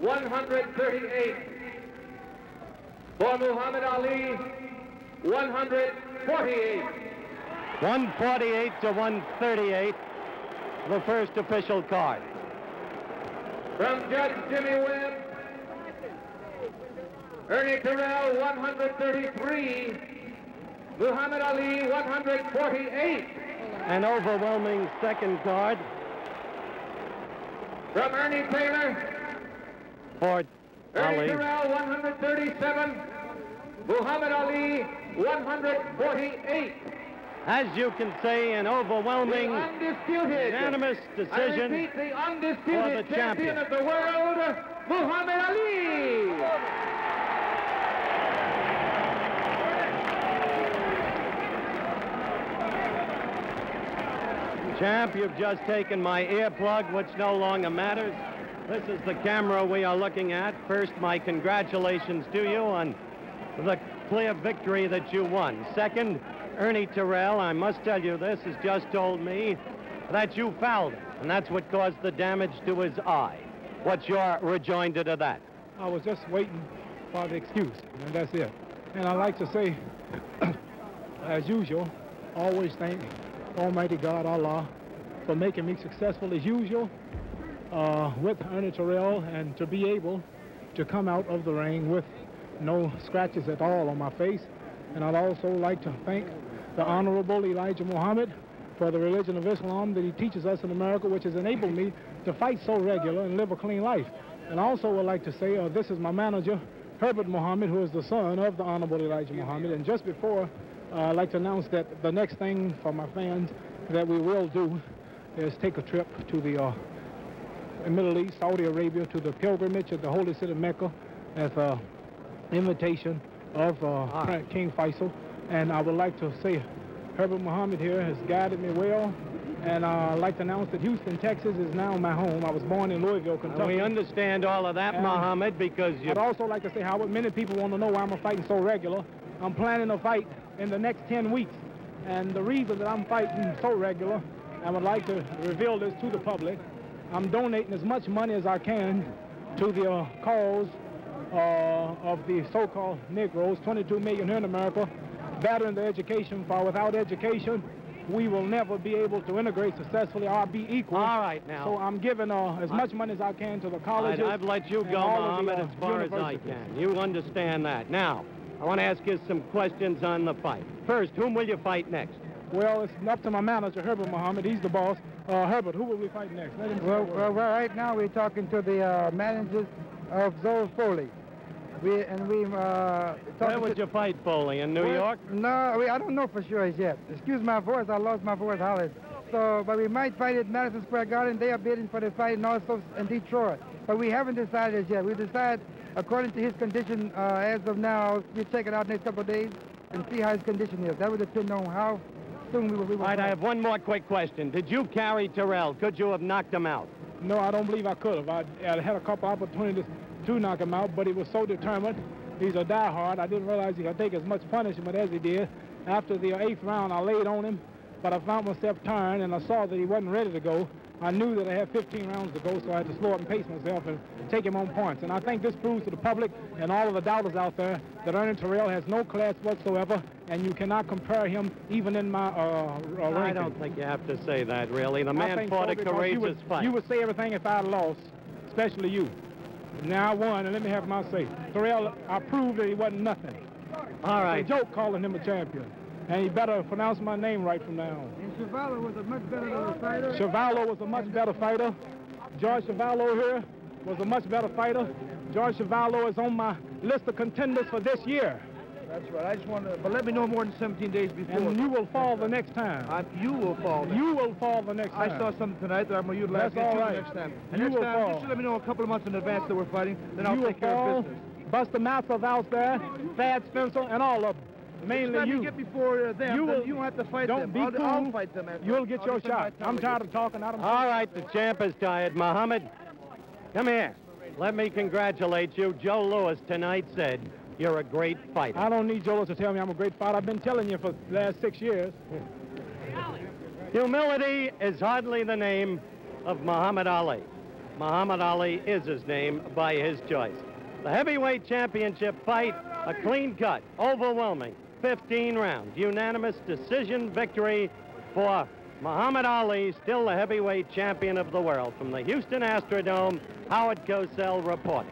138. For Muhammad Ali, 148. 148 to 138, the first official card. From Judge Jimmy Webb, Ernie Terrell, 133. Muhammad Ali, 148. An overwhelming second card. From Ernie Taylor, For Ernie Ali. Terrell, 137. Muhammad Ali, 148. As you can see, an overwhelming, The undisputed, unanimous I decision repeat, the for undisputed the champion of the world, Muhammad Ali. Champ, you've just taken my earplug, which no longer matters. This is the camera we are looking at. First, my congratulations to you on the clear victory that you won. Second, Ernie Terrell, I must tell you this, has just told me that you fouled him, and that's what caused the damage to his eye. What's your rejoinder to that? I was just waiting for the excuse, and that's it. And I like to say, as usual, always thank Almighty God, Allah, for making me successful as usual with Ernie Terrell, and to be able to come out of the ring with no scratches at all on my face. And I'd also like to thank the Honorable Elijah Muhammad for the religion of Islam that he teaches us in America, which has enabled me to fight so regular and live a clean life. And I also would like to say this is my manager, Herbert Muhammad, who is the son of the Honorable Elijah Muhammad. And just before I'd like to announce that the next thing for my fans that we will do is take a trip to the Middle East, Saudi Arabia, to the pilgrimage at the holy city of Mecca as an invitation of King Faisal. And I would like to say Herbert Muhammad here has guided me well. And I'd like to announce that Houston, Texas is now my home. I was born in Louisville, Kentucky. We understand all of that, Muhammad, because you... I'd also like to say, Howard, many people want to know why I'm fighting so regular. I'm planning a fight in the next 10 weeks. And the reason that I'm fighting so regular, I would like to reveal this to the public. I'm donating as much money as I can to the cause of the so-called Negroes, 22 million here in America, bettering their education, for without education, we will never be able to integrate successfully or be equal. All right, now. So I'm giving as much money as I can to the colleges. I've let you go, Muhammad, as far as I can. You understand that. Now, I want to ask you some questions on the fight. First, whom will you fight next? Well, it's up to my manager, Herbert Muhammad. He's the boss. Herbert, who will we fight next? Well, right now we're talking to the managers of Zoe Foley. Where would you fight, Foley? In New York? No, I don't know for sure as yet. Excuse my voice, I lost my voice howling. So, but we might fight at Madison Square Garden. They are bidding for the fight, and also in Detroit. But we haven't decided as yet. We decide according to his condition as of now. We'll check it out next couple of days and see how his condition is. That would depend on how soon we will All right, I have one more quick question. Did you carry Terrell? Could you have knocked him out? No, I don't believe I could have. I had a couple opportunities to knock him out, but he was so determined. He's a diehard. I didn't realize he could take as much punishment as he did. After the 8th round, I laid on him, but I found myself turned, and I saw that he wasn't ready to go. I knew that I had 15 rounds to go, so I had to slow up and pace myself and take him on points. And I think this proves to the public and all of the doubters out there that Ernie Terrell has no class whatsoever, and you cannot compare him even in my ranking. I don't think you have to say that, really. The man fought a courageous fight. You would say everything if I lost, especially you. Now I won, and let me have my say. Terrell, I proved that he wasn't nothing. All right. It's a joke calling him a champion. And he better pronounce my name right from now on. And Chevalo was a much better fighter. Chevalo was a much better fighter. George Chevalo here was a much better fighter. George Chevalo is on my list of contenders for this year. That's right. I just want to, but let me know more than 17 days before. And you will fall the next time. You will fall. You will fall the next time. I saw something tonight that I'm going to utilize That's all right. next time. And you next will time, fall. just let me know a couple of months in advance that we're fighting, then I'll you take care of business. Buster Massive out there, Thad Spencer, and all of them. Mainly let you. me get before them. You don't have to fight them. Don't be cool. I'll fight them. You'll get your shot. I'm tired of talking. All right, the champ is tired. Muhammad, come here. Let me congratulate you. Joe Louis tonight said you're a great fighter. I don't need Joe Louis to tell me I'm a great fighter. I've been telling you for the last 6 years. Humility is hardly the name of Muhammad Ali. Muhammad Ali is his name by his choice. The heavyweight championship fight, a clean cut, overwhelming, 15 rounds, unanimous decision victory for Muhammad Ali, still the heavyweight champion of the world. From the Houston Astrodome, Howard Cosell reporting.